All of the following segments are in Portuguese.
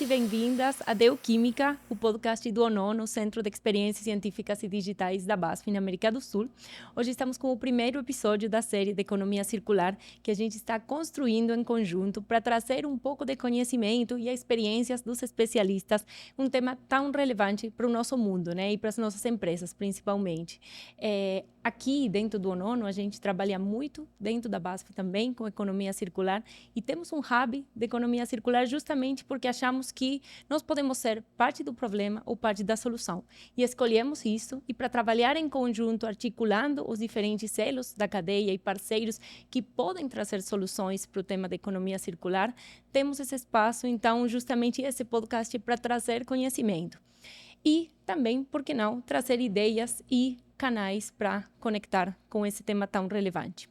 e bem-vindas a Deoquímica, o podcast do ONON, o Centro de Experiências Científicas e Digitais da BASF na América do Sul. Hoje estamos com o primeiro episódio da série de Economia Circular, que a gente está construindo em conjunto para trazer um pouco de conhecimento e experiências dos especialistas, um tema tão relevante para o nosso mundo, né? E para as nossas empresas, principalmente. Aqui, dentro do ONON, a gente trabalha muito, dentro da BASF também, com economia circular, e temos um hub de economia circular justamente porque achamos que nós podemos ser parte do problema ou parte da solução. E escolhemos isso, e para trabalhar em conjunto, articulando os diferentes elos da cadeia e parceiros que podem trazer soluções para o tema da economia circular, temos esse espaço, então, justamente esse podcast para trazer conhecimento. E também, por que não, trazer ideias e canais para conectar com esse tema tão relevante.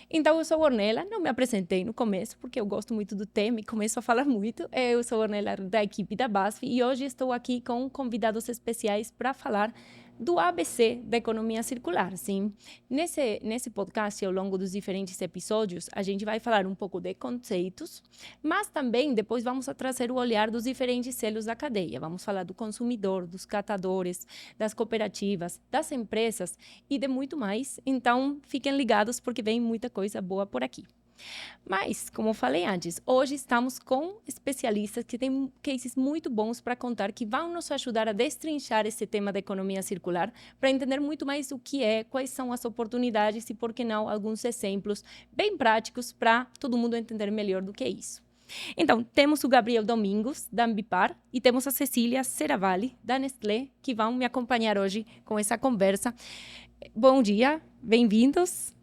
Então, eu sou Ornella, não me apresentei no começo, porque eu gosto muito do tema e começo a falar muito. Eu sou Ornella da equipe da BASF e hoje estou aqui com convidados especiais para falar do ABC da economia circular, sim. Nesse podcast, ao longo dos diferentes episódios, a gente vai falar um pouco de conceitos, mas também depois vamos trazer o olhar dos diferentes selos da cadeia. Vamos falar do consumidor, dos catadores, das cooperativas, das empresas e de muito mais. Então, fiquem ligados porque vem muita coisa boa por aqui. Mas, como eu falei antes, hoje estamos com especialistas que têm cases muito bons para contar, que vão nos ajudar a destrinchar esse tema da economia circular, para entender muito mais o que é, quais são as oportunidades e, por que não, alguns exemplos bem práticos para todo mundo entender melhor do que é isso. Então, temos o Gabriel Domingos, da Ambipar, e temos a Cecília Seravalli, da Nestlé, que vão me acompanhar hoje com essa conversa. Bom dia, bem-vindos.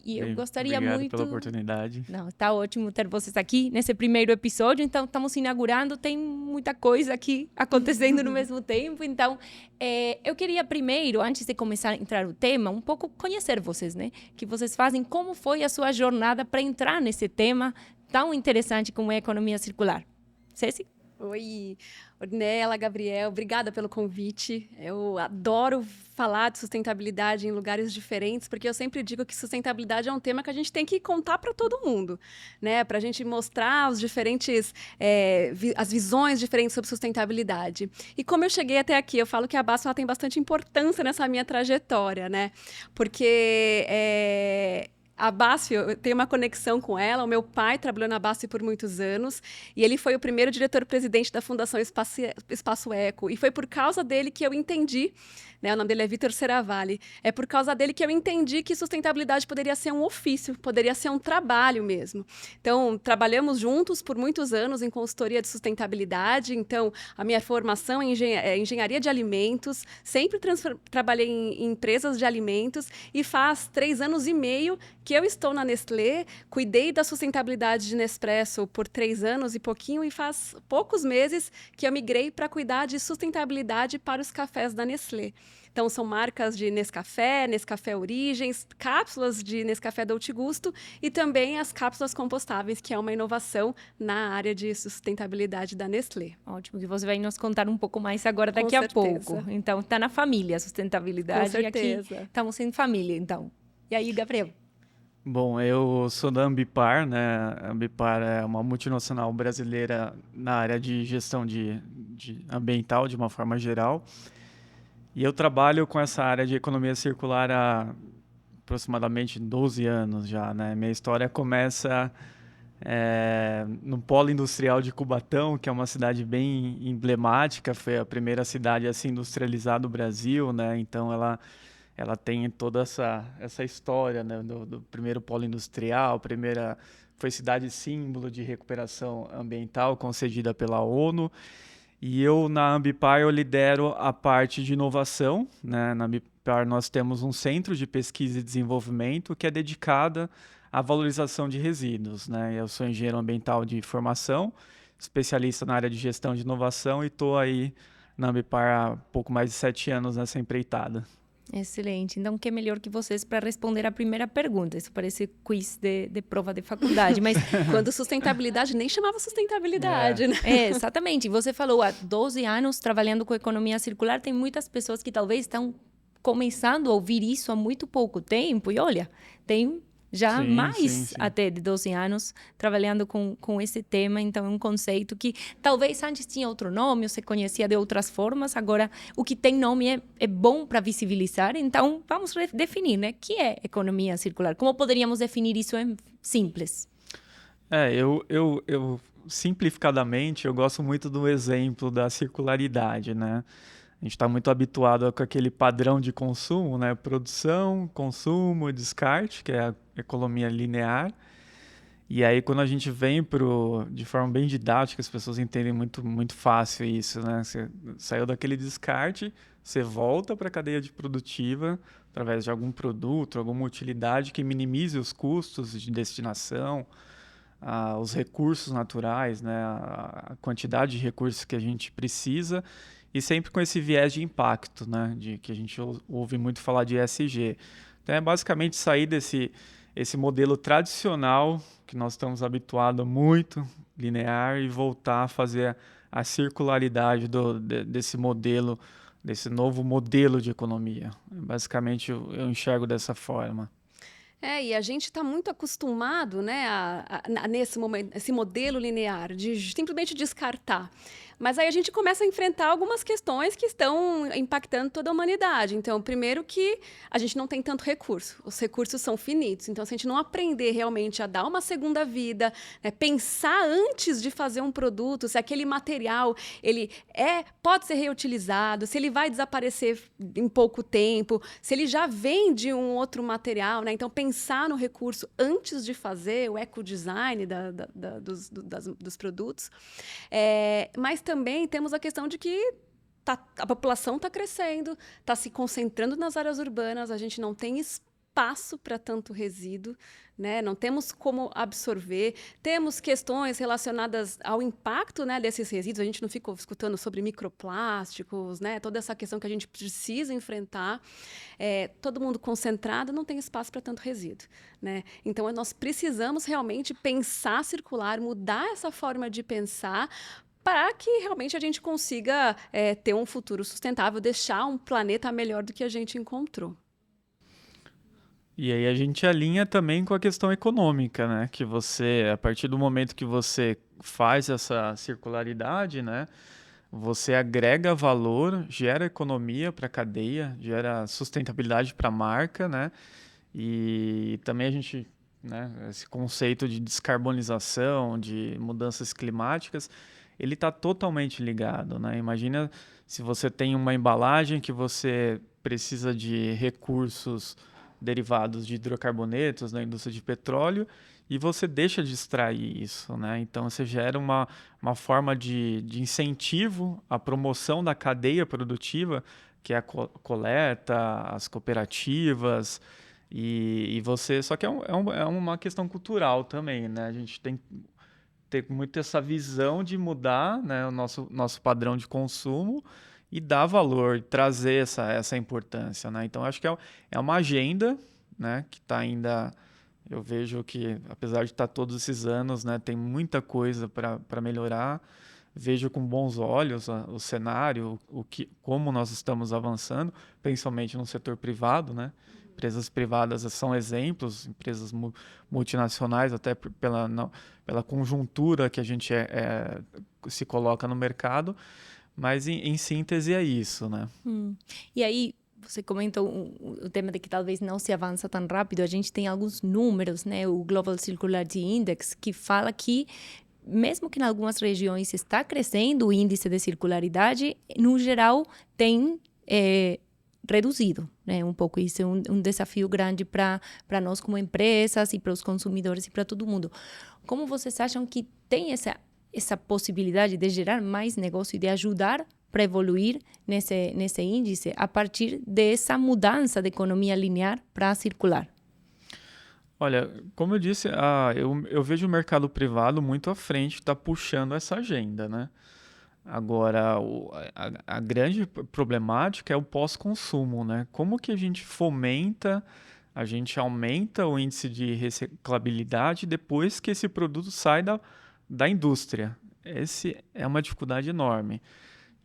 E eu gostaria Obrigado muito... pela oportunidade. Não, tá ótimo ter vocês aqui nesse primeiro episódio. Então, estamos inaugurando, tem muita coisa aqui acontecendo no mesmo tempo. Então, eu queria primeiro, antes de começar a entrar no tema, um pouco conhecer vocês, né? Que vocês fazem, como foi a sua jornada para entrar nesse tema tão interessante como é a economia circular. Ceci? Oi, Ornella, Gabriel, obrigada pelo convite. Eu adoro falar de sustentabilidade em lugares diferentes, porque eu sempre digo que sustentabilidade é um tema que a gente tem que contar para todo mundo, né? Para a gente mostrar os diferentes, as visões diferentes sobre sustentabilidade. E como eu cheguei até aqui, eu falo que a BASF tem bastante importância nessa minha trajetória, né? Porque a BASF, eu tenho uma conexão com ela. O meu pai trabalhou na BASF por muitos anos e ele foi o primeiro diretor-presidente da Fundação Espaço Eco. E foi por causa dele que eu entendi, né, o nome dele é Vitor Seravalli, é por causa dele que eu entendi que sustentabilidade poderia ser um ofício, poderia ser um trabalho mesmo. Então, trabalhamos juntos por muitos anos em consultoria de sustentabilidade. Então, a minha formação é engenharia de alimentos, sempre trabalhei em empresas de alimentos e faz 3 anos e meio que eu estou na Nestlé, cuidei da sustentabilidade de Nespresso por 3 anos e pouquinho, e faz poucos meses que eu migrei para cuidar de sustentabilidade para os cafés da Nestlé. Então, são marcas de Nescafé, Nescafé Origens, cápsulas de Nescafé Dolce Gusto e também as cápsulas compostáveis, que é uma inovação na área de sustentabilidade da Nestlé. Ótimo, que você vai nos contar um pouco mais agora, daqui a pouco. Então, está na família a sustentabilidade. Com certeza. E aqui estamos em família, então. E aí, Gabriel? Bom, eu sou da Ambipar, né? A Ambipar é uma multinacional brasileira na área de gestão de ambiental, de uma forma geral. E eu trabalho com essa área de economia circular há aproximadamente 12 anos já, né? Minha história começa no Polo Industrial de Cubatão, que é uma cidade bem emblemática, foi a primeira cidade a se industrializar do Brasil, né? Então, ela tem toda essa história, né, do primeiro polo industrial, foi cidade símbolo de recuperação ambiental concedida pela ONU. E eu, na Ambipar, eu lidero a parte de inovação, né? Na Ambipar nós temos um centro de pesquisa e desenvolvimento que é dedicada à valorização de resíduos, né? Eu sou engenheiro ambiental de formação, especialista na área de gestão de inovação e estou aí na Ambipar há pouco mais de 7 anos nessa empreitada. Excelente. Então, que é melhor que vocês para responder a primeira pergunta? Isso parece quiz de prova de faculdade, mas... Quando sustentabilidade nem chamava sustentabilidade, né? Exatamente. Você falou, há 12 anos trabalhando com economia circular, tem muitas pessoas que talvez estão começando a ouvir isso há muito pouco tempo. E olha, tem já Sim, mais sim, sim. até de 12 anos trabalhando com esse tema. Então, é um conceito que talvez antes tinha outro nome, ou se conhecia de outras formas. Agora, o que tem nome é bom para visibilizar. Então, vamos definir, né? O que é economia circular? Como poderíamos definir isso em simples? Eu simplificadamente, eu gosto muito do exemplo da circularidade, né? A gente está muito habituado com aquele padrão de consumo, né? Produção, consumo e descarte, que é a economia linear. E aí, quando a gente vem de forma bem didática, as pessoas entendem muito, muito fácil isso, né? Você saiu daquele descarte, você volta para a cadeia de produtiva através de algum produto, alguma utilidade que minimize os custos de destinação, os recursos naturais, né? A quantidade de recursos que a gente precisa e sempre com esse viés de impacto, né? De que a gente ouve muito falar de ESG. Então, é basicamente sair esse modelo tradicional que nós estamos habituados muito, linear, e voltar a fazer a circularidade desse modelo, desse novo modelo de economia. Basicamente, eu enxergo dessa forma. E a gente está muito acostumado, né, nesse momento, esse modelo linear, de simplesmente descartar. Mas aí a gente começa a enfrentar algumas questões que estão impactando toda a humanidade. Então, primeiro que a gente não tem tanto recurso, os recursos são finitos. Então, se a gente não aprender realmente a dar uma segunda vida, né, pensar antes de fazer um produto, se aquele material pode ser reutilizado, se ele vai desaparecer em pouco tempo, se ele já vem de um outro material, né? Então, pensar no recurso antes de fazer o ecodesign dos produtos. Mas também temos a questão de que a população está crescendo, está se concentrando nas áreas urbanas, a gente não tem espaço para tanto resíduo, né? Não temos como absorver, temos questões relacionadas ao impacto, né, desses resíduos, a gente não fica escutando sobre microplásticos, né? Toda essa questão que a gente precisa enfrentar. Todo mundo concentrado, não tem espaço para tanto resíduo, né? Então, nós precisamos realmente pensar circular, mudar essa forma de pensar, para que realmente a gente consiga ter um futuro sustentável, deixar um planeta melhor do que a gente encontrou. E aí a gente alinha também com a questão econômica, né? Que você, a partir do momento que você faz essa circularidade, né? Você agrega valor, gera economia para a cadeia, gera sustentabilidade para a marca, né? E também a gente, né? Esse conceito de descarbonização, de mudanças climáticas, ele está totalmente ligado, né? Imagina se você tem uma embalagem que você precisa de recursos derivados de hidrocarbonetos na indústria de petróleo e você deixa de extrair isso, né? Então você gera uma forma de incentivo à promoção da cadeia produtiva, que é a coleta, as cooperativas, e você... Só que é uma questão cultural também, né? A gente tem ter muito essa visão de mudar, né, o nosso padrão de consumo e dar valor, trazer essa importância, né? Então, acho que é uma agenda, né, que está ainda... Eu vejo que, apesar de estar todos esses anos, né, tem muita coisa para melhorar. Vejo com bons olhos o cenário, como nós estamos avançando, principalmente no setor privado, né? Empresas privadas são exemplos, empresas multinacionais, até pela conjuntura que a gente se coloca no mercado, mas em síntese é isso, né? E aí, você comentou o tema de que talvez não se avança tão rápido. A gente tem alguns números, né? O Global Circularity Index, que fala que, mesmo que em algumas regiões está crescendo o índice de circularidade, no geral tem reduzido, né? Um pouco. Isso é um desafio grande para nós como empresas e para os consumidores e para todo mundo. Como vocês acham que tem essa possibilidade de gerar mais negócio e de ajudar para evoluir nesse índice a partir dessa mudança de economia linear para circular? Olha, como eu disse, eu vejo o mercado privado muito à frente, está puxando essa agenda, né? Agora, a grande problemática é o pós-consumo, né? Como que a gente aumenta o índice de reciclabilidade depois que esse produto sai da indústria? Essa é uma dificuldade enorme.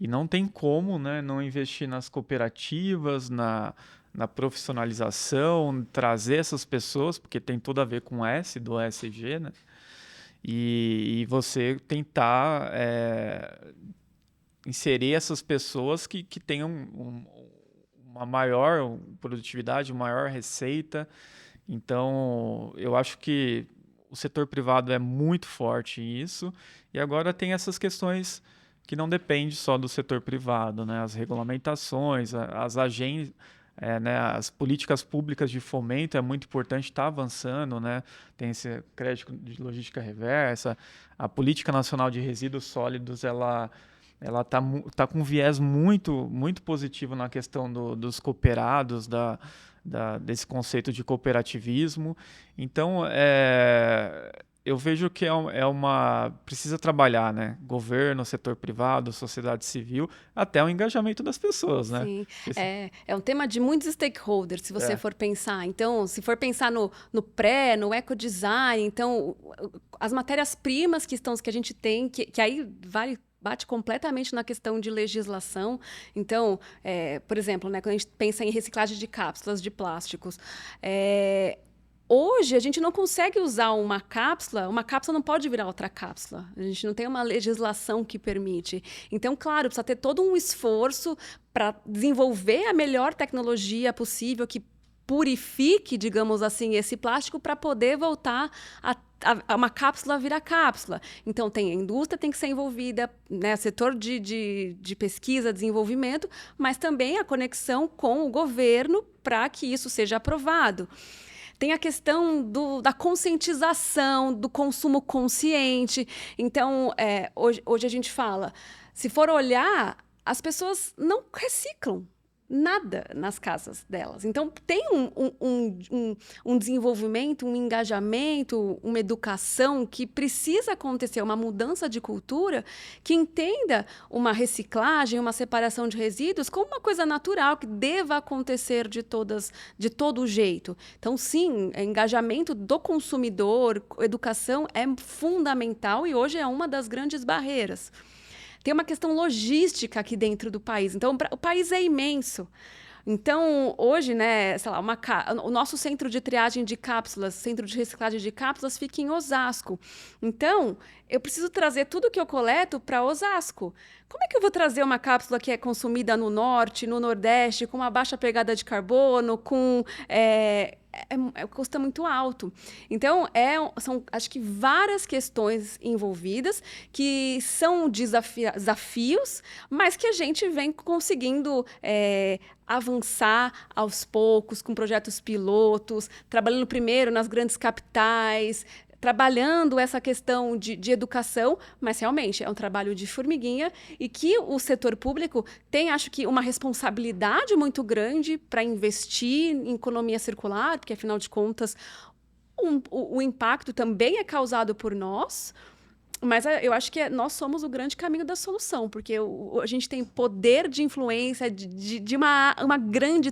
E não tem como, né, não investir nas cooperativas, na profissionalização, trazer essas pessoas, porque tem tudo a ver com o S do ESG, né? E você tentar inserir essas pessoas que tenham uma maior produtividade, uma maior receita. Então, eu acho que o setor privado é muito forte nisso, e agora tem essas questões que não dependem só do setor privado, né? As regulamentações, as agências, né? As políticas públicas de fomento é muito importante, está avançando, né? Tem esse crédito de logística reversa, a Política Nacional de Resíduos Sólidos, ela tá com um viés muito, muito positivo na questão dos cooperados, desse conceito de cooperativismo. Então, eu vejo que precisa trabalhar, né? Governo, setor privado, sociedade civil, até o engajamento das pessoas, né? Sim, é um tema de muitos stakeholders, se você for pensar. Então, se for pensar no no ecodesign, então, as matérias-primas que a gente tem, que aí bate completamente na questão de legislação. Então, por exemplo, né, quando a gente pensa em reciclagem de cápsulas de plásticos, hoje a gente não consegue usar uma cápsula não pode virar outra cápsula. A gente não tem uma legislação que permite. Então, claro, precisa ter todo um esforço para desenvolver a melhor tecnologia possível que purifique, digamos assim, esse plástico para poder voltar a uma cápsula virar cápsula. Então, a indústria tem que ser envolvida, né, setor de pesquisa, desenvolvimento, mas também a conexão com o governo para que isso seja aprovado. Tem a questão da conscientização, do consumo consciente. Então, hoje a gente fala, se for olhar, as pessoas não reciclam nada nas casas delas. Então, tem um desenvolvimento, um engajamento, uma educação que precisa acontecer, uma mudança de cultura que entenda uma reciclagem, uma separação de resíduos como uma coisa natural, que deva acontecer de todo jeito. Então, sim, engajamento do consumidor, educação é fundamental e hoje é uma das grandes barreiras. Tem uma questão logística aqui dentro do país. Então, o país é imenso. Então, hoje, né, sei lá, o nosso centro de triagem de cápsulas, centro de reciclagem de cápsulas fica em Osasco. Então, eu preciso trazer tudo que eu coleto para Osasco. Como é que eu vou trazer uma cápsula que é consumida no norte, no nordeste, com uma baixa pegada de carbono, custa muito alto. Então, são, acho que, várias questões envolvidas que são desafios, mas que a gente vem conseguindo avançar aos poucos, com projetos pilotos, trabalhando primeiro nas grandes capitais, trabalhando essa questão de educação, mas realmente é um trabalho de formiguinha e que o setor público tem, acho que, uma responsabilidade muito grande para investir em economia circular, porque, afinal de contas, o impacto também é causado por nós, mas eu acho que nós somos o grande caminho da solução, porque a gente tem poder de influência, de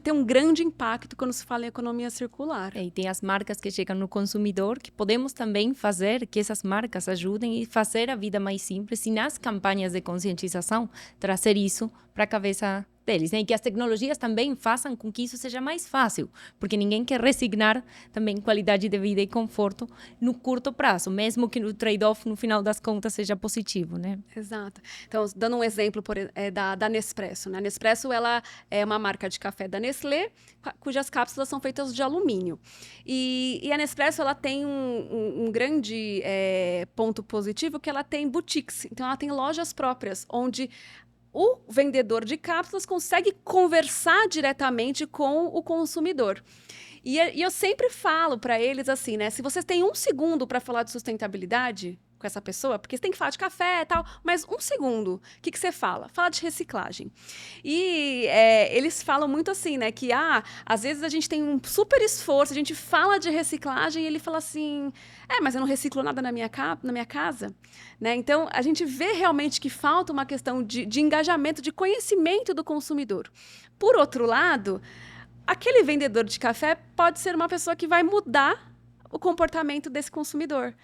ter um grande impacto quando se fala em economia circular. E tem as marcas que chegam no consumidor, que podemos também fazer que essas marcas ajudem e fazer a vida mais simples e nas campanhas de conscientização trazer isso para a cabeça deles, né? E que as tecnologias também façam com que isso seja mais fácil, porque ninguém quer resignar também qualidade de vida e conforto no curto prazo, mesmo que o trade-off no final das contas seja positivo, né? Exato. Então, dando um exemplo da Nespresso, né? A Nespresso, ela é uma marca de café da Nestlé, cujas cápsulas são feitas de alumínio. E a Nespresso, ela tem um grande ponto positivo, que ela tem boutiques. Então, ela tem lojas próprias, onde o vendedor de cápsulas consegue conversar diretamente com o consumidor. E eu sempre falo para eles assim, né? Se vocês têm 1 segundo para falar de sustentabilidade com essa pessoa, porque você tem que falar de café e tal, mas 1 segundo, o que você fala? Fala de reciclagem. E eles falam muito assim, né? Que às vezes a gente tem um super esforço, a gente fala de reciclagem e ele fala assim, mas eu não reciclo nada na minha casa. Né? Então, a gente vê realmente que falta uma questão de engajamento, de conhecimento do consumidor. Por outro lado, aquele vendedor de café pode ser uma pessoa que vai mudar o comportamento desse consumidor.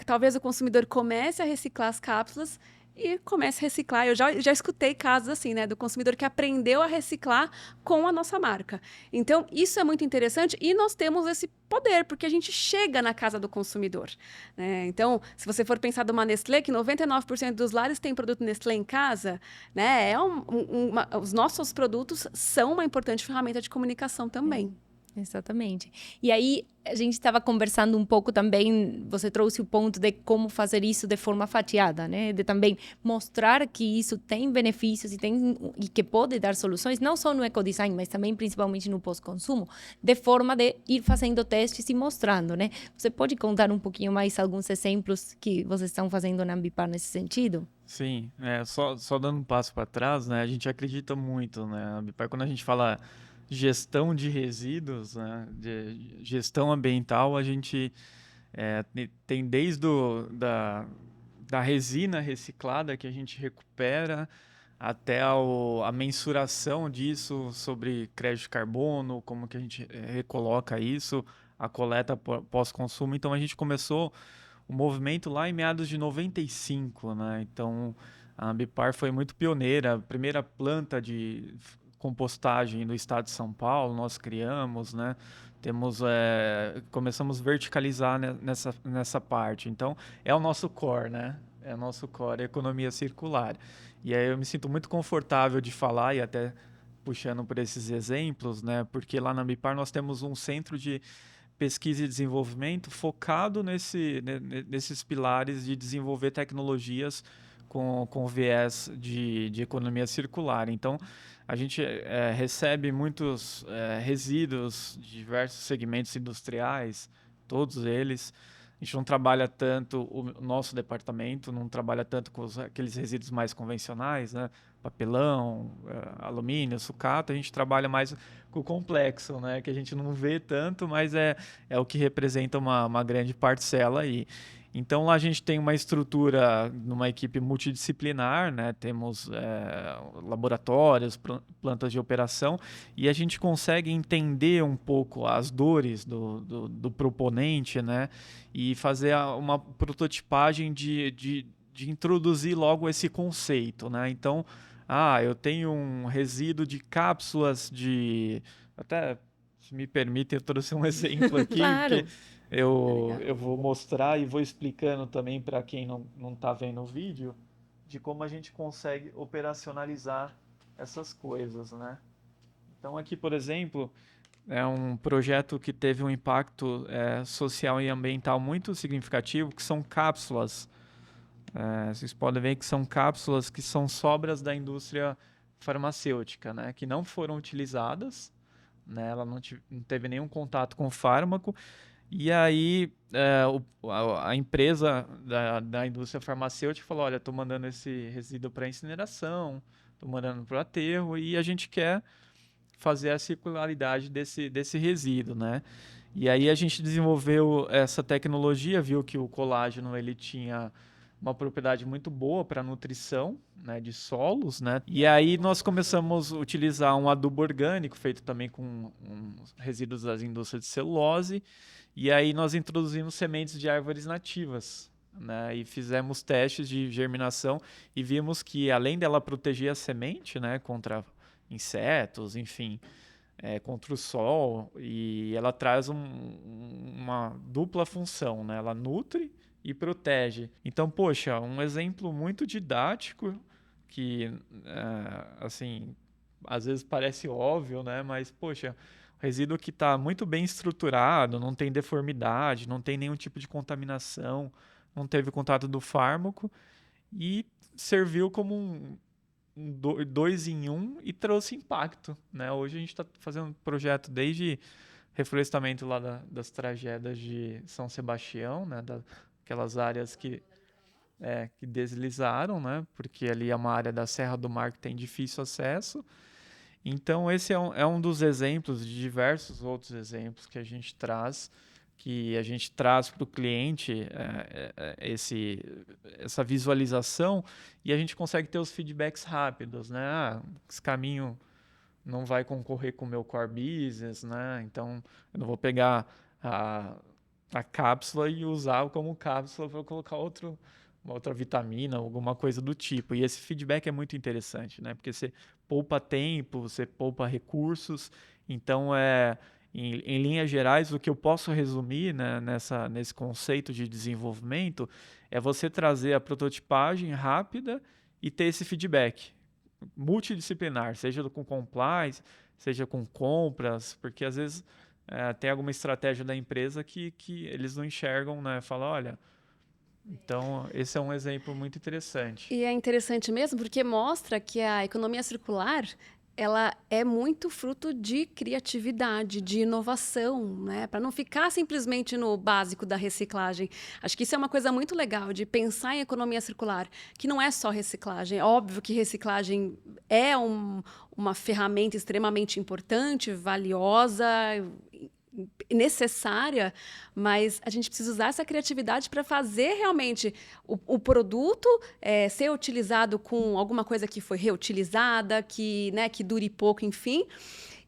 Talvez o consumidor comece a reciclar as cápsulas e comece a reciclar. Eu já escutei casos assim, né, do consumidor que aprendeu a reciclar com a nossa marca. Então, isso é muito interessante e nós temos esse poder, porque a gente chega na casa do consumidor, né? Então, se você for pensar de uma Nestlé, que 99% dos lares tem produto Nestlé em casa, né, os nossos produtos são uma importante ferramenta de comunicação também. Exatamente. E aí, a gente estava conversando um pouco também, você trouxe o ponto de como fazer isso de forma fatiada, né? De também mostrar que isso tem benefícios e que pode dar soluções, não só no ecodesign, mas também principalmente no pós-consumo, de forma de ir fazendo testes e mostrando, né? Você pode contar um pouquinho mais alguns exemplos que vocês estão fazendo na Ambipar nesse sentido? Sim, só dando um passo para trás, né? A gente acredita muito, né? A Ambipar, quando a gente fala gestão de resíduos, né? De gestão ambiental, a gente tem desde da resina reciclada que a gente recupera até a mensuração disso sobre crédito de carbono, como que a gente recoloca isso, a coleta pós-consumo. Então a gente começou o movimento lá em meados de 95, né? Então a Ambipar foi muito pioneira, a primeira planta de compostagem no estado de São Paulo nós criamos, né? Começamos a verticalizar nessa parte. Então é o nosso core, né? É o nosso core, a economia circular. E aí eu me sinto muito confortável de falar e até puxando por esses exemplos, né? Porque lá na Ambipar nós temos um centro de pesquisa e desenvolvimento focado nesses pilares de desenvolver tecnologias com viés de economia circular. Então, a gente recebe muitos resíduos de diversos segmentos industriais, todos eles. A gente não trabalha tanto, o nosso departamento não trabalha tanto com aqueles resíduos mais convencionais, né? Papelão, alumínio, sucata. A gente trabalha mais com o complexo, né? Que a gente não vê tanto, mas é o que representa uma grande parcela aí. Então lá a gente tem uma estrutura numa equipe multidisciplinar, né? Temos laboratórios, plantas de operação e a gente consegue entender um pouco as dores do proponente, né? E fazer uma prototipagem de introduzir logo esse conceito, né? Então, eu tenho um resíduo de cápsulas de... Até, se me permite, eu trouxe um exemplo aqui, Claro. porque eu vou mostrar e vou explicando também para quem não está vendo o vídeo, de como a gente consegue operacionalizar essas coisas, né? Então aqui, por exemplo, é um projeto que teve um impacto social e ambiental muito significativo, que são cápsulas. Vocês podem ver que são cápsulas que são sobras da indústria farmacêutica, né? Que não foram utilizadas, né? Ela não teve nenhum contato com o fármaco. E aí a empresa da indústria farmacêutica falou, olha, estou mandando esse resíduo para incineração, estou mandando para o aterro e a gente quer fazer a circularidade desse resíduo, né? E aí a gente desenvolveu essa tecnologia, viu que o colágeno ele tinha uma propriedade muito boa para nutrição, né, de solos, né? E aí nós começamos a utilizar um adubo orgânico feito também com resíduos das indústrias de celulose. E aí nós introduzimos sementes de árvores nativas, né? E fizemos testes de germinação e vimos que além dela proteger a semente, né, contra insetos, enfim, contra o sol, e ela traz uma dupla função, né? Ela nutre e protege. Então, poxa, um exemplo muito didático que, assim, às vezes parece óbvio, né? Mas, poxa, resíduo que está muito bem estruturado, não tem deformidade, não tem nenhum tipo de contaminação, não teve contato do fármaco e serviu como um dois em um e trouxe impacto, né? Hoje a gente está fazendo um projeto desde reflorestamento lá das tragédias de São Sebastião, né? Daquelas áreas que deslizaram, né? Porque ali é uma área da Serra do Mar que tem difícil acesso. Então esse é um dos exemplos de diversos outros exemplos que a gente traz para o cliente essa visualização e a gente consegue ter os feedbacks rápidos, né? Esse caminho não vai concorrer com o meu core business, né? Então eu não vou pegar a cápsula e usar como cápsula para colocar uma outra vitamina, alguma coisa do tipo. E esse feedback é muito interessante, né? Porque você poupa tempo, você poupa recursos. Então, em linhas gerais, o que eu posso resumir, né, nesse conceito de desenvolvimento é você trazer a prototipagem rápida e ter esse feedback multidisciplinar, seja com compliance, seja com compras, porque às vezes tem alguma estratégia da empresa que eles não enxergam, né? Fala, olha, então esse é um exemplo muito interessante. E é interessante mesmo porque mostra que a economia circular ela é muito fruto de criatividade, de inovação, né? Para não ficar simplesmente no básico da reciclagem. Acho que isso é uma coisa muito legal de pensar em economia circular, que não é só reciclagem. É óbvio que reciclagem é uma ferramenta extremamente importante, valiosa, necessária, mas a gente precisa usar essa criatividade para fazer realmente o produto ser utilizado com alguma coisa que foi reutilizada, que dure pouco, enfim.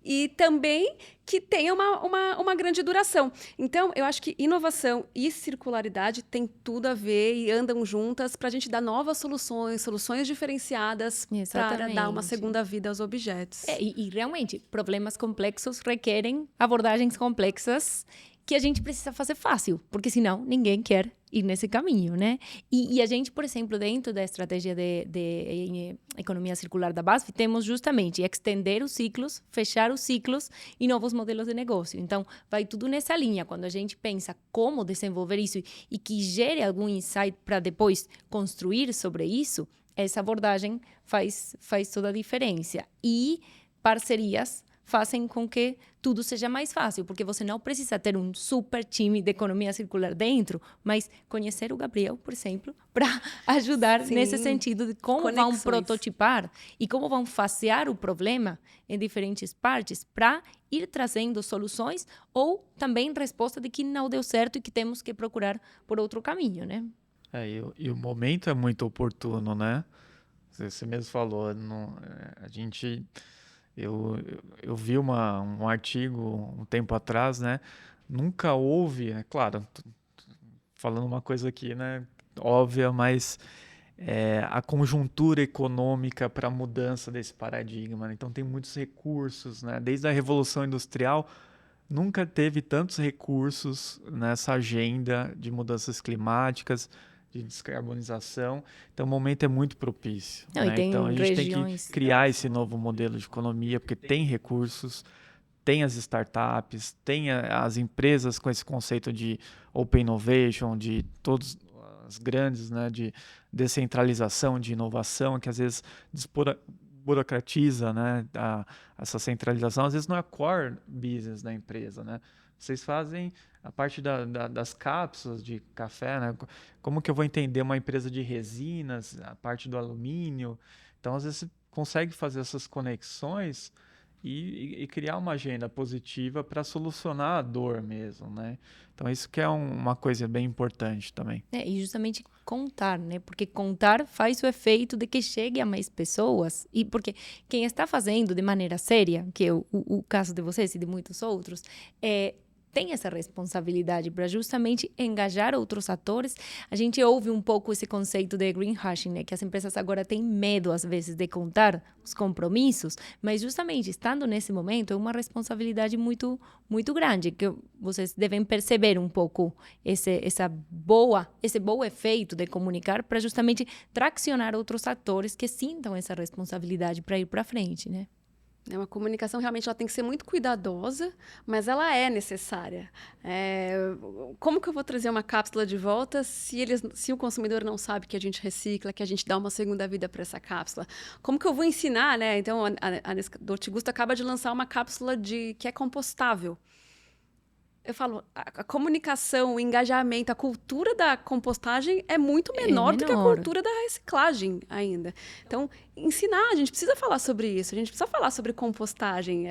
E também que tenha uma grande duração. Então, eu acho que inovação e circularidade têm tudo a ver e andam juntas para a gente dar novas soluções diferenciadas para dar uma segunda vida aos objetos. E realmente, problemas complexos requerem abordagens complexas que a gente precisa fazer fácil, porque senão ninguém quer ir nesse caminho, né? E a gente, por exemplo, dentro da estratégia de economia circular da BASF, temos justamente estender os ciclos, fechar os ciclos e novos modelos de negócio. Então, vai tudo nessa linha. Quando a gente pensa como desenvolver isso e que gere algum insight para depois construir sobre isso, essa abordagem faz toda a diferença. E parcerias fazem com que tudo seja mais fácil, porque você não precisa ter um super time de economia circular dentro, mas conhecer o Gabriel, por exemplo, para ajudar nesse sentido de como vão prototipar e como vão fasear o problema em diferentes partes para ir trazendo soluções ou também resposta de que não deu certo e que temos que procurar por outro caminho, né? E o momento é muito oportuno, né? Você mesmo falou, a gente... Eu vi um artigo um tempo atrás, né? Nunca houve, claro, falando uma coisa aqui, né? Óbvia, mas a conjuntura econômica para a mudança desse paradigma, né? Então tem muitos recursos, né? Desde a Revolução Industrial, nunca teve tantos recursos nessa agenda de mudanças climáticas, de descarbonização. Então, o momento é muito propício. Não, né? Então, a gente tem que criar esse novo modelo de economia, porque tem recursos, tem as startups, tem as empresas com esse conceito de open innovation, de todas as grandes, né, de descentralização, de inovação, que às vezes burocratiza, né, essa centralização. Às vezes não é core business da empresa, né? Vocês fazem a parte das cápsulas de café, né? Como que eu vou entender uma empresa de resinas, a parte do alumínio? Então, às vezes, você consegue fazer essas conexões e criar uma agenda positiva para solucionar a dor mesmo, né? Então, isso que é uma coisa bem importante também. E justamente contar, né? Porque contar faz o efeito de que chegue a mais pessoas. E porque quem está fazendo de maneira séria, que é o caso de vocês e de muitos outros, tem essa responsabilidade para justamente engajar outros atores. A gente ouve um pouco esse conceito de greenwashing, né? Que as empresas agora têm medo, às vezes, de contar os compromissos, mas justamente estando nesse momento é uma responsabilidade muito, muito grande, que vocês devem perceber um pouco esse bom efeito de comunicar para justamente tracionar outros atores que sintam essa responsabilidade para ir para frente, né? Uma comunicação realmente ela tem que ser muito cuidadosa, mas ela é necessária. Como que eu vou trazer uma cápsula de volta se o consumidor não sabe que a gente recicla, que a gente dá uma segunda vida para essa cápsula? Como que eu vou ensinar, né? Então, a Dolce Gusto acaba de lançar uma cápsula que é compostável. Eu falo, a comunicação, o engajamento, a cultura da compostagem é muito menor do que a cultura da reciclagem ainda. Então, ensinar, a gente precisa falar sobre isso, a gente precisa falar sobre compostagem.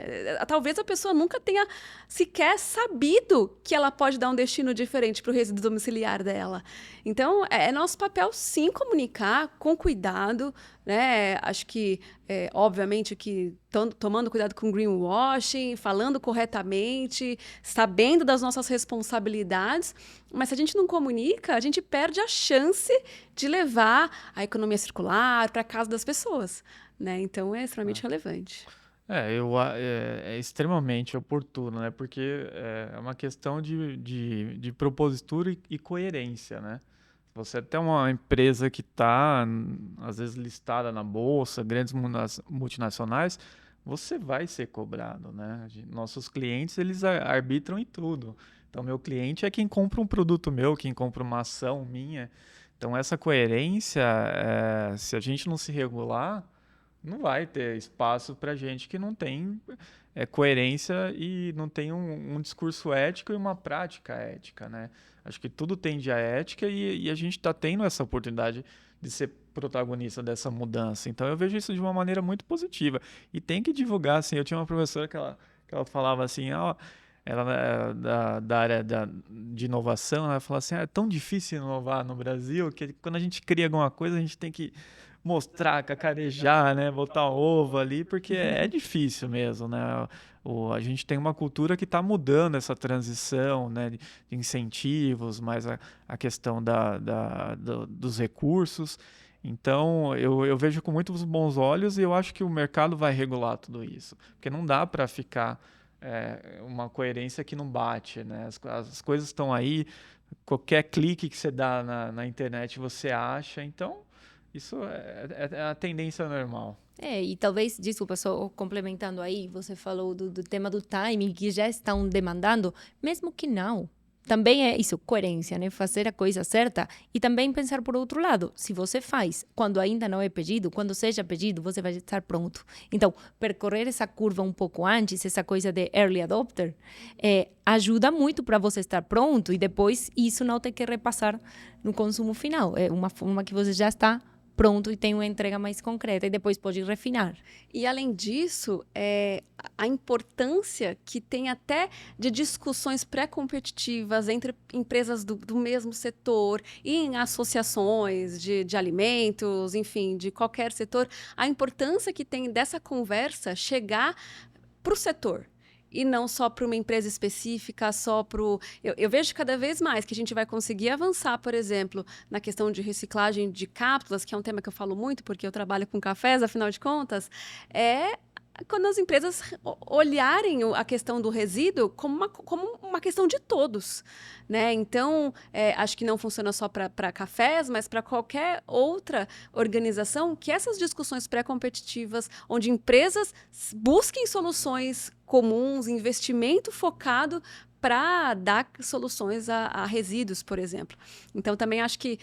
Talvez a pessoa nunca tenha sequer sabido que ela pode dar um destino diferente para o resíduo domiciliar dela. Então, é nosso papel, sim, comunicar com cuidado, né? Acho que, obviamente, que tomando cuidado com greenwashing, falando corretamente, sabendo das nossas responsabilidades, mas se a gente não comunica, a gente perde a chance de levar a economia circular para a casa das pessoas, né? Então, é extremamente relevante. É extremamente oportuno, né? Porque é uma questão de propositura e coerência, né? Você tem uma empresa que está, às vezes, listada na bolsa, grandes multinacionais, você vai ser cobrado, né? Nossos clientes, eles arbitram em tudo. Então, meu cliente é quem compra um produto meu, quem compra uma ação minha. Então, essa coerência, se a gente não se regular, não vai ter espaço para gente que não tem coerência e não tem um discurso ético e uma prática ética, né? Acho que tudo tende à ética e a gente está tendo essa oportunidade de ser protagonista dessa mudança. Então eu vejo isso de uma maneira muito positiva. E tem que divulgar, assim, eu tinha uma professora que ela falava assim, ó, ela é da área de inovação, ela falava assim, é tão difícil inovar no Brasil que quando a gente cria alguma coisa a gente tem que mostrar, cacarejar, né? Botar ovo ali, porque é difícil mesmo, né? A gente tem uma cultura que está mudando essa transição, né? De incentivos, mais a questão dos recursos. Então, eu vejo com muitos bons olhos e eu acho que o mercado vai regular tudo isso. Porque não dá para ficar uma coerência que não bate, né? As coisas estão aí, qualquer clique que você dá na internet você acha. Então, isso é a tendência normal. E talvez, desculpa, só complementando aí, você falou do tema do timing, que já estão demandando, mesmo que não. Também é isso, coerência, né? Fazer a coisa certa e também pensar por outro lado. Se você faz quando ainda não é pedido, quando seja pedido, você vai estar pronto. Então, percorrer essa curva um pouco antes, essa coisa de early adopter, ajuda muito para você estar pronto e depois isso não ter que repassar no consumo final. É uma forma que você já está pronto e tem uma entrega mais concreta e depois pode refinar. E, além disso, a importância que tem até de discussões pré-competitivas entre empresas do mesmo setor e em associações de alimentos, enfim, de qualquer setor, a importância que tem dessa conversa chegar para o setor. E não só para uma empresa específica, só para o... Eu vejo cada vez mais que a gente vai conseguir avançar, por exemplo, na questão de reciclagem de cápsulas, que é um tema que eu falo muito, porque eu trabalho com cafés, afinal de contas, quando as empresas olharem a questão do resíduo como uma questão de todos, né? Então, acho que não funciona só para cafés, mas para qualquer outra organização, que essas discussões pré-competitivas, onde empresas busquem soluções comuns, investimento focado para dar soluções a resíduos, por exemplo. Então, também acho que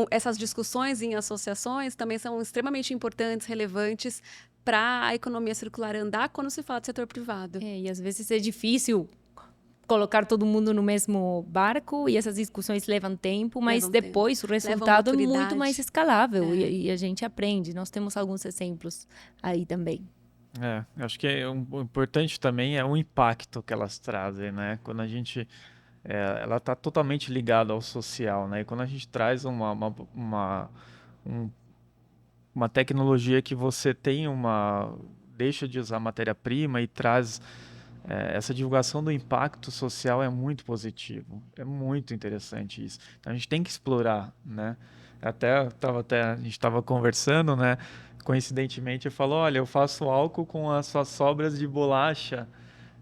essas discussões em associações também são extremamente importantes, relevantes para a economia circular andar quando se fala de setor privado. E às vezes é difícil colocar todo mundo no mesmo barco e essas discussões levam tempo, mas depois o resultado é muito mais escalável e a gente aprende. Nós temos alguns exemplos aí também. Acho que o importante também é o impacto que elas trazem, né? Quando a gente... ela está totalmente ligada ao social, né? E quando a gente traz uma tecnologia que você deixa de usar matéria-prima e traz essa divulgação do impacto social é muito positivo, é muito interessante isso. Então a gente tem que explorar, né? A gente estava conversando, né? Coincidentemente eu falo, olha, eu faço álcool com as suas sobras de bolacha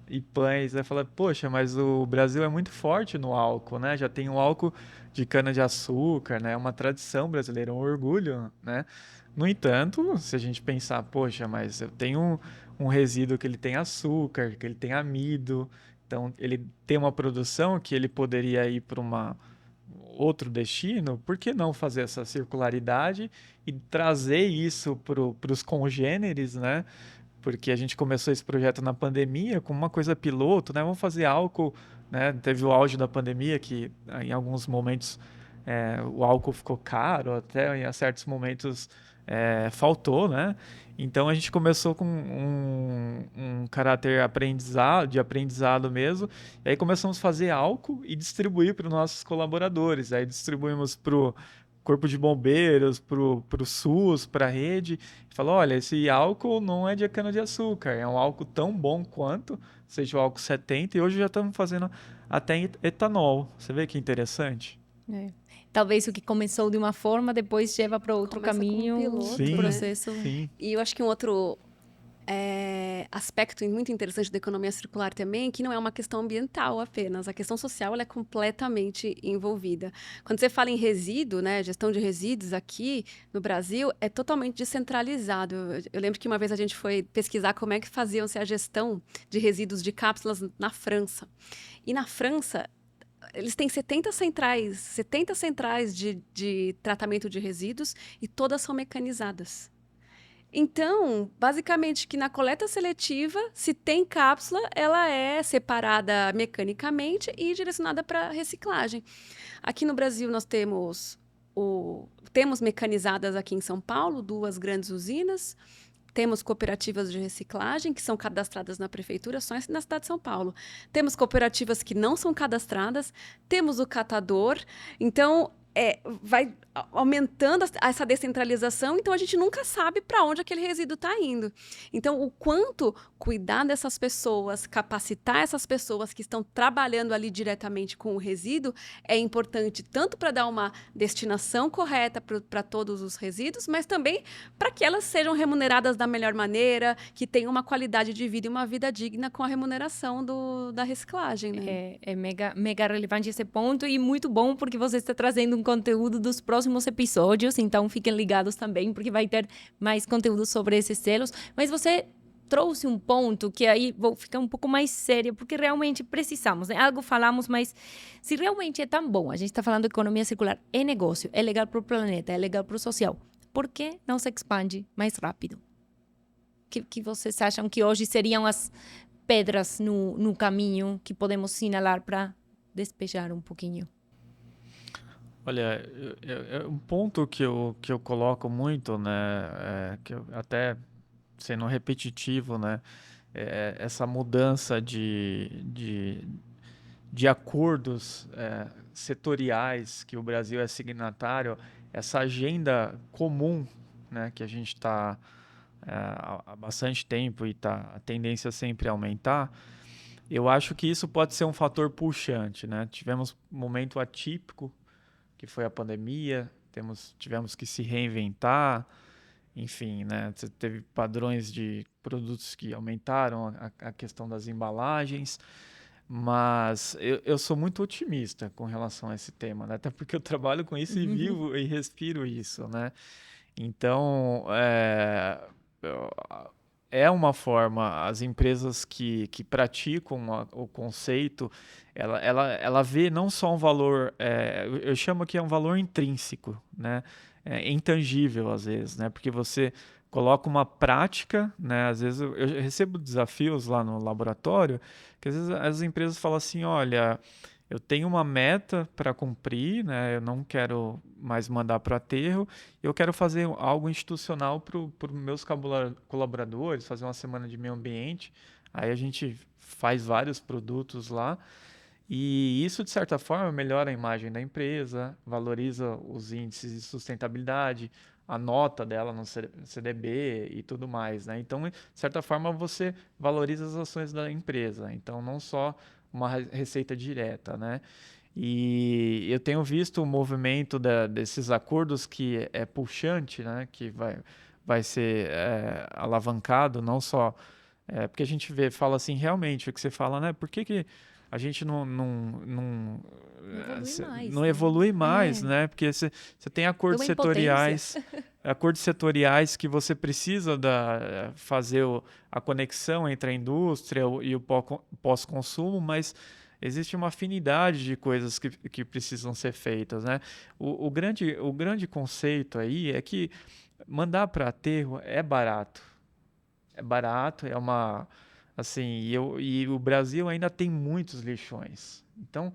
e pães. Aí fala, poxa, mas o Brasil é muito forte no álcool, né? Já tem o álcool de cana-de-açúcar, né? É uma tradição brasileira, um orgulho, né? No entanto, se a gente pensar, poxa, mas eu tenho um resíduo que ele tem açúcar, que ele tem amido, então ele tem uma produção que ele poderia ir para outro destino, por que não fazer essa circularidade e trazer isso para os congêneres, né? Porque a gente começou esse projeto na pandemia com uma coisa piloto, né? Vamos fazer álcool, né? Teve o auge da pandemia que em alguns momentos o álcool ficou caro, até em certos momentos faltou, né? Então a gente começou com um caráter de aprendizado mesmo, e aí começamos a fazer álcool e distribuir para os nossos colaboradores. Aí distribuímos para corpo de bombeiros, pro SUS, para a rede, e fala, olha, esse álcool não é de cana-de-açúcar, é um álcool tão bom quanto, seja o álcool 70, e hoje já estamos fazendo até etanol. Você vê que interessante? É. Talvez o que começou de uma forma, depois leva para outro Começa com um caminho, piloto, um processo. Sim. E eu acho que um outro aspecto muito interessante da economia circular também, que não é uma questão ambiental apenas, a questão social ela é completamente envolvida. Quando você fala em resíduo, né, gestão de resíduos aqui no Brasil, é totalmente descentralizado. Eu lembro que uma vez a gente foi pesquisar como é que faziam-se a gestão de resíduos de cápsulas na França. E na França, eles têm 70 centrais de tratamento de resíduos e todas são mecanizadas. Então, basicamente, que na coleta seletiva, se tem cápsula, ela é separada mecanicamente e direcionada para reciclagem. Aqui no Brasil, nós temos mecanizadas aqui em São Paulo, 2 grandes usinas. Temos cooperativas de reciclagem que são cadastradas na prefeitura só na cidade de São Paulo. Temos cooperativas que não são cadastradas, temos o catador. Então, vai aumentando essa descentralização, então a gente nunca sabe para onde aquele resíduo está indo. Então, o quanto cuidar dessas pessoas, capacitar essas pessoas que estão trabalhando ali diretamente com o resíduo é importante tanto para dar uma destinação correta para todos os resíduos, mas também para que elas sejam remuneradas da melhor maneira, que tenham uma qualidade de vida e uma vida digna com a remuneração da reciclagem, né? É mega, mega relevante esse ponto e muito bom porque você está trazendo um conteúdo dos próximos episódios, então fiquem ligados também, porque vai ter mais conteúdo sobre esses selos. Mas você trouxe um ponto que aí vou ficar um pouco mais séria, porque realmente precisamos, né? Algo falamos, mas se realmente é tão bom, a gente está falando de economia circular, é negócio, é legal para o planeta, é legal para o social, por que não se expande mais rápido? Que vocês acham que hoje seriam as pedras no caminho que podemos sinalar para despejar um pouquinho? Olha, um ponto que eu coloco muito, né, que eu, até sendo repetitivo, né, essa mudança de acordos setoriais que o Brasil é signatário, essa agenda comum, né, que a gente está há bastante tempo e a tendência sempre a aumentar, eu acho que isso pode ser um fator puxante, né? Tivemos um momento atípico, que foi a pandemia, tivemos que se reinventar, enfim, né? Você teve padrões de produtos que aumentaram a questão das embalagens, mas eu sou muito otimista com relação a esse tema, né? Até porque eu trabalho com isso e vivo e respiro isso, né? Então, é uma forma, as empresas que praticam o conceito, ela vê não só um valor, eu chamo que é um valor intrínseco, né? É intangível às vezes, né? Porque você coloca uma prática, né? Às vezes eu recebo desafios lá no laboratório, que às vezes as empresas falam assim, olha, eu tenho uma meta para cumprir, né? Eu não quero mais mandar para o aterro, eu quero fazer algo institucional para os meus colaboradores, fazer uma semana de meio ambiente. Aí a gente faz vários produtos lá e isso, de certa forma, melhora a imagem da empresa, valoriza os índices de sustentabilidade, a nota dela no CDB e tudo mais, né? Então, de certa forma, você valoriza as ações da empresa. Então, não só uma receita direta, né? E eu tenho visto o movimento desses acordos que é puxante, né? Que vai ser alavancado, não só... porque a gente fala assim, realmente, o que você fala, né? Por que a gente não evolui mais, né? Porque você tem acordos setoriais que você precisa fazer a conexão entre a indústria e o pós-consumo, mas existe uma afinidade de coisas que precisam ser feitas, né? O grande conceito aí é que mandar para aterro é barato. É barato, é uma... Assim, e o Brasil ainda tem muitos lixões. Então,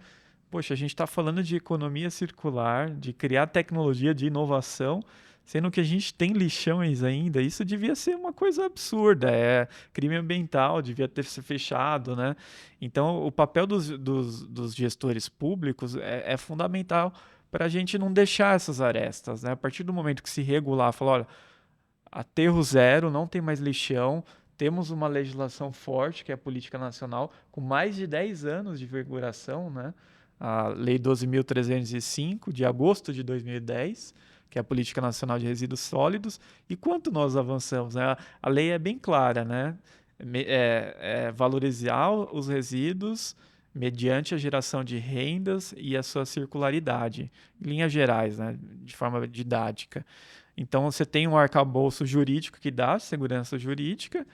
poxa, a gente está falando de economia circular, de criar tecnologia de inovação, sendo que a gente tem lixões ainda. Isso devia ser uma coisa absurda. É crime ambiental, devia ter se fechado, né? Então, o papel dos gestores públicos é fundamental para a gente não deixar essas arestas, né? A partir do momento que se regular, falar, olha, aterro zero, não tem mais lixão, temos uma legislação forte, que é a Política Nacional, com mais de 10 anos de vigoração, né? A Lei 12.305, de agosto de 2010, que é a Política Nacional de Resíduos Sólidos. E quanto nós avançamos, né? A lei é bem clara, né? Valorizar os resíduos mediante a geração de rendas e a sua circularidade, em linhas gerais, né? De forma didática. Então, você tem um arcabouço jurídico que dá segurança jurídica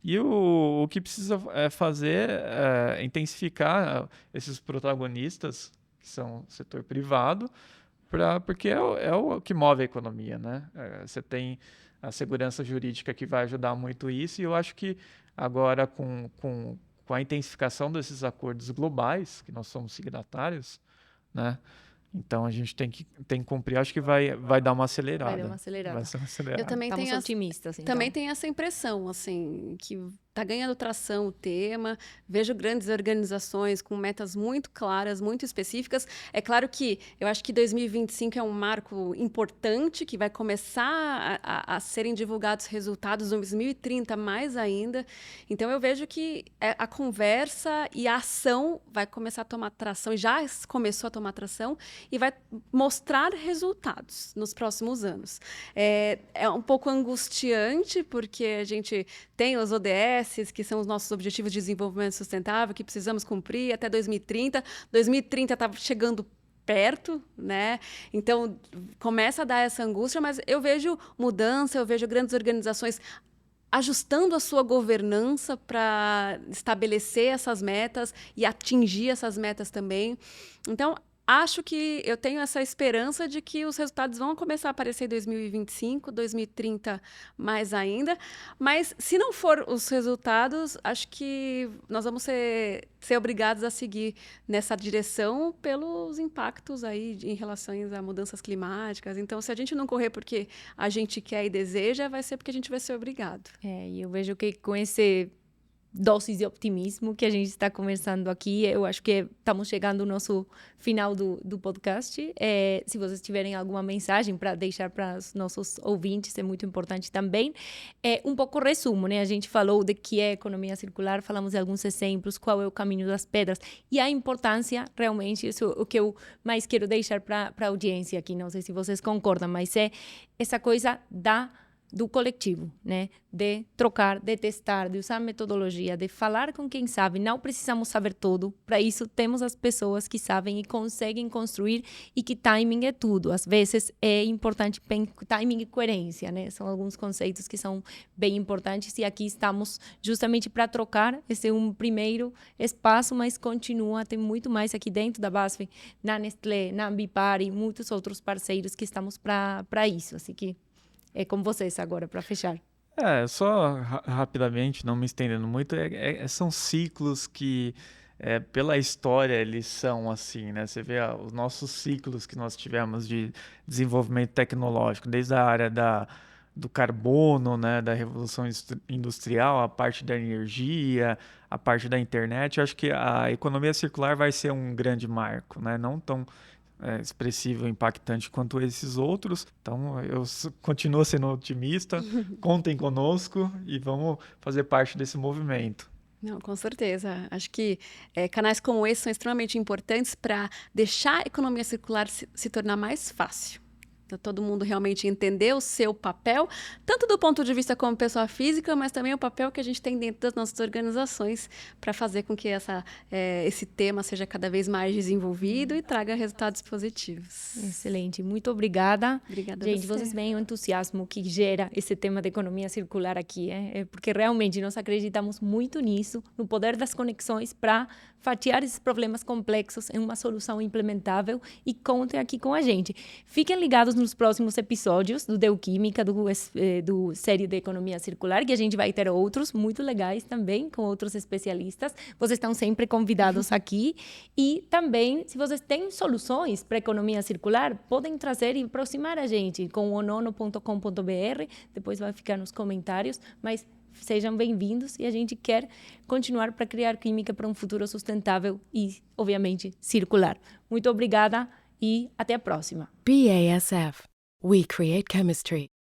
e o que precisa fazer é intensificar esses protagonistas, que são o setor privado, porque é o que move a economia, né? Você tem a segurança jurídica que vai ajudar muito isso, e eu acho que agora com a intensificação desses acordos globais, que nós somos signatários, né? Então a gente tem que cumprir, acho que vai dar uma acelerada. Vai dar uma acelerada. Vai ser uma acelerada. Eu também Estamos tenho otimistas, então. Também tem essa impressão, assim, que está ganhando tração o tema. Vejo grandes organizações com metas muito claras, muito específicas. É claro que eu acho que 2025 é um marco importante, que vai começar a serem divulgados resultados em 2030 mais ainda. Então, eu vejo que a conversa e a ação vai começar a tomar tração, e já começou a tomar tração, e vai mostrar resultados nos próximos anos. É um pouco angustiante, porque a gente tem os ODS, que são os nossos Objetivos de Desenvolvimento Sustentável, que precisamos cumprir até 2030. 2030 está chegando perto, né? Então, começa a dar essa angústia, mas eu vejo mudança, eu vejo grandes organizações ajustando a sua governança para estabelecer essas metas e atingir essas metas também. Então, acho que eu tenho essa esperança de que os resultados vão começar a aparecer em 2025, 2030 mais ainda, mas se não for os resultados, acho que nós vamos ser obrigados a seguir nessa direção pelos impactos aí em relação a mudanças climáticas. Então, se a gente não correr porque a gente quer e deseja, vai ser porque a gente vai ser obrigado. E eu vejo que com esse doses de optimismo que a gente está conversando aqui. Eu acho que estamos chegando ao nosso final do podcast. Se vocês tiverem alguma mensagem para deixar para os nossos ouvintes, é muito importante também. Um pouco resumo, né? A gente falou de que é economia circular, falamos de alguns exemplos, qual é o caminho das pedras e a importância, realmente, isso é o que eu mais quero deixar para a audiência aqui. Não sei se vocês concordam, mas é essa coisa do coletivo, né? De trocar, de testar, de usar metodologia, de falar com quem sabe. Não precisamos saber tudo. Para isso, temos as pessoas que sabem e conseguem construir, e que timing é tudo. Às vezes, é importante timing e coerência, né? São alguns conceitos que são bem importantes, e aqui estamos justamente para trocar. Esse é um primeiro espaço, mas continua, tem muito mais aqui dentro da BASF, na Nestlé, na Ambipar e muitos outros parceiros que estamos para isso. Assim que é com vocês agora, para fechar. Só rapidamente, não me estendendo muito, são ciclos que, pela história, eles são assim, né? Você vê os nossos ciclos que nós tivemos de desenvolvimento tecnológico, desde a área do carbono, né? Da revolução industrial, a parte da energia, a parte da internet. Eu acho que a economia circular vai ser um grande marco, né? Não tão expressivo, impactante quanto esses outros. Então, eu continuo sendo otimista. Contem conosco e vamos fazer parte desse movimento. Não, com certeza. Acho que canais como esse são extremamente importantes para deixar a economia circular se tornar mais fácil. Para todo mundo realmente entender o seu papel, tanto do ponto de vista como pessoa física, mas também o papel que a gente tem dentro das nossas organizações para fazer com que esse tema seja cada vez mais desenvolvido e traga resultados positivos. Excelente, muito obrigada. Obrigada, gente. Vocês veem o entusiasmo que gera esse tema da economia circular aqui, porque realmente nós acreditamos muito nisso, no poder das conexões para fatiar esses problemas complexos em uma solução implementável, e contem aqui com a gente. Fiquem ligados nos próximos episódios do Deuquímica, do série de Economia Circular, que a gente vai ter outros muito legais também, com outros especialistas. Vocês estão sempre convidados aqui. E também, se vocês têm soluções para a economia circular, podem trazer e aproximar a gente com onono.com.br. Depois vai ficar nos comentários, mas sejam bem-vindos, e a gente quer continuar para criar química para um futuro sustentável e, obviamente, circular. Muito obrigada e até a próxima. BASF. We create chemistry.